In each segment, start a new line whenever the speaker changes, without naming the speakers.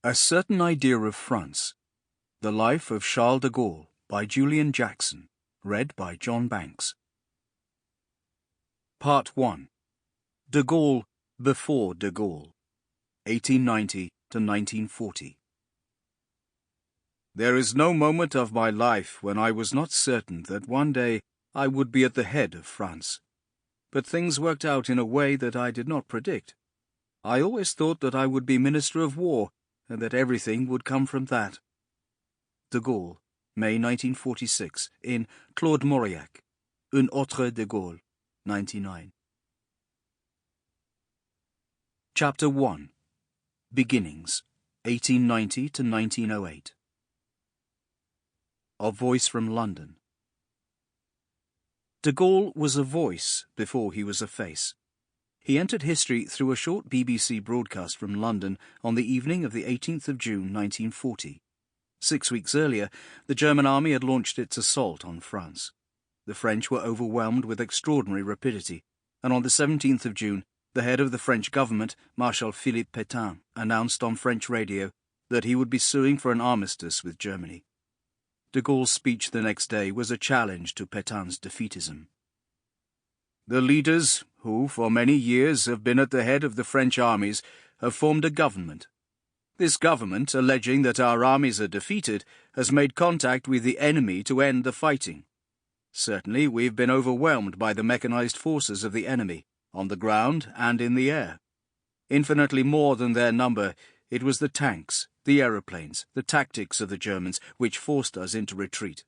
A Certain Idea of France. The Life of Charles de Gaulle by Julian Jackson. Read by John Banks. Part 1. De Gaulle before de Gaulle. 1890 to 1940. There is no moment of my life when I was not certain that one day I would be at the head of France. But things worked out in a way that I did not predict. I always thought that I would be Minister of War, and that everything would come from that. De Gaulle, May 1946, in Claude Mauriac, Un autre de Gaulle, 99. Chapter 1. Beginnings, 1890 to 1908. A Voice from London. De Gaulle was a voice before he was a face. He entered history through a short BBC broadcast from London on the evening of the 18th of June 1940. 6 weeks earlier, the German army had launched its assault on France. The French were overwhelmed with extraordinary rapidity, and on the 17th of June, the head of the French government, Marshal Philippe Pétain, announced on French radio that he would be suing for an armistice with Germany. De Gaulle's speech the next day was a challenge to Pétain's defeatism. The leaders, who for many years have been at the head of the French armies, have formed a government. This government, alleging that our armies are defeated, has made contact with the enemy to end the fighting. Certainly we've been overwhelmed by the mechanized forces of the enemy, on the ground and in the air. Infinitely more than their number, it was the tanks, the aeroplanes, the tactics of the Germans which forced us into retreat.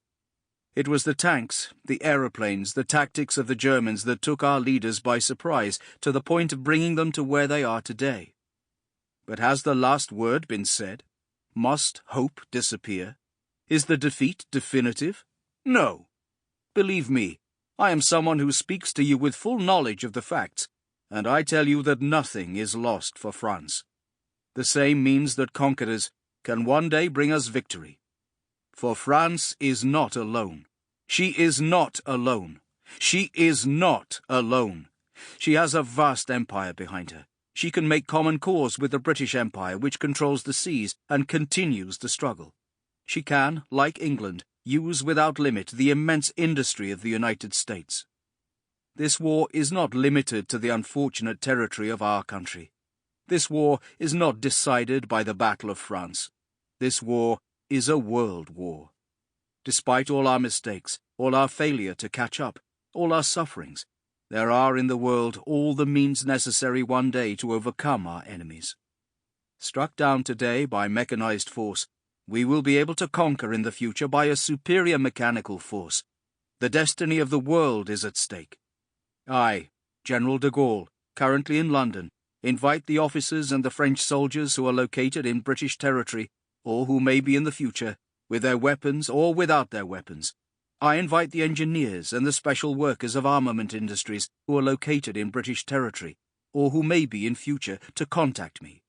It was the tanks, the aeroplanes, the tactics of the Germans that took our leaders by surprise to the point of bringing them to where they are today. But has the last word been said? Must hope disappear? Is the defeat definitive? No. Believe me, I am someone who speaks to you with full knowledge of the facts, and I tell you that nothing is lost for France. The same means that conquerors can one day bring us victory. For France is not alone. She is not alone. She is not alone. She has a vast empire behind her. She can make common cause with the British Empire, which controls the seas and continues the struggle. She can, like England, use without limit the immense industry of the United States. This war is not limited to the unfortunate territory of our country. This war is not decided by the Battle of France. This war is a world war. Despite all our mistakes, all our failure to catch up, all our sufferings, there are in the world all the means necessary one day to overcome our enemies. Struck down today by mechanized force, we will be able to conquer in the future by a superior mechanical force. The destiny of the world is at stake. I, General de Gaulle, currently in London, invite the officers and the French soldiers who are located in British territory, or who may be in the future, with their weapons or without their weapons. I invite the engineers and the special workers of armament industries who are located in British territory, or who may be in future, to contact me.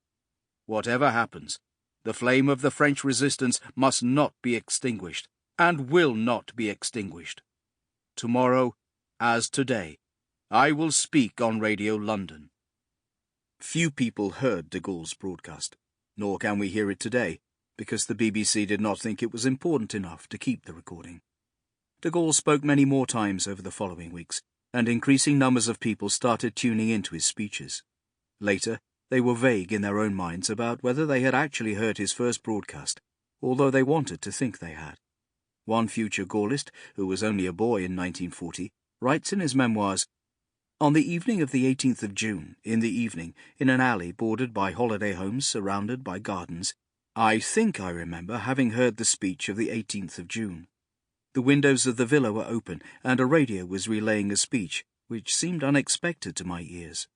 Whatever happens, the flame of the French resistance must not be extinguished, and will not be extinguished. Tomorrow, as today, I will speak on Radio London. Few people heard de Gaulle's broadcast, nor can we hear it today, because the BBC did not think it was important enough to keep the recording. De Gaulle spoke many more times over the following weeks, and increasing numbers of people started tuning into his speeches. Later, they were vague in their own minds about whether they had actually heard his first broadcast, although they wanted to think they had. One future Gaullist, who was only a boy in 1940, writes in his memoirs, "On the evening of the 18th of June, in the evening, in an alley bordered by holiday homes surrounded by gardens, I think I remember having heard the speech of the 18th of June. The windows of the villa were open, and a radio was relaying a speech, which seemed unexpected to my ears."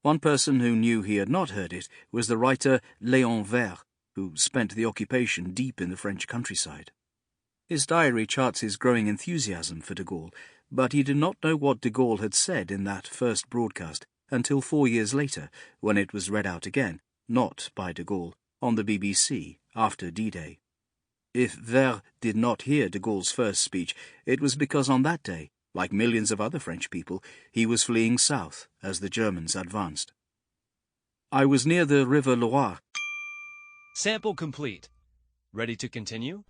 One person who knew he had not heard it was the writer Léon Vert, who spent the occupation deep in the French countryside. His diary charts his growing enthusiasm for de Gaulle, but he did not know what de Gaulle had said in that first broadcast until 4 years later, when it was read out again, not by de Gaulle, on the BBC after D-Day. If Vert did not hear de Gaulle's first speech, it was because on that day, like millions of other French people, he was fleeing south as the Germans advanced. I was near the River Loire.
Sample complete. Ready to continue?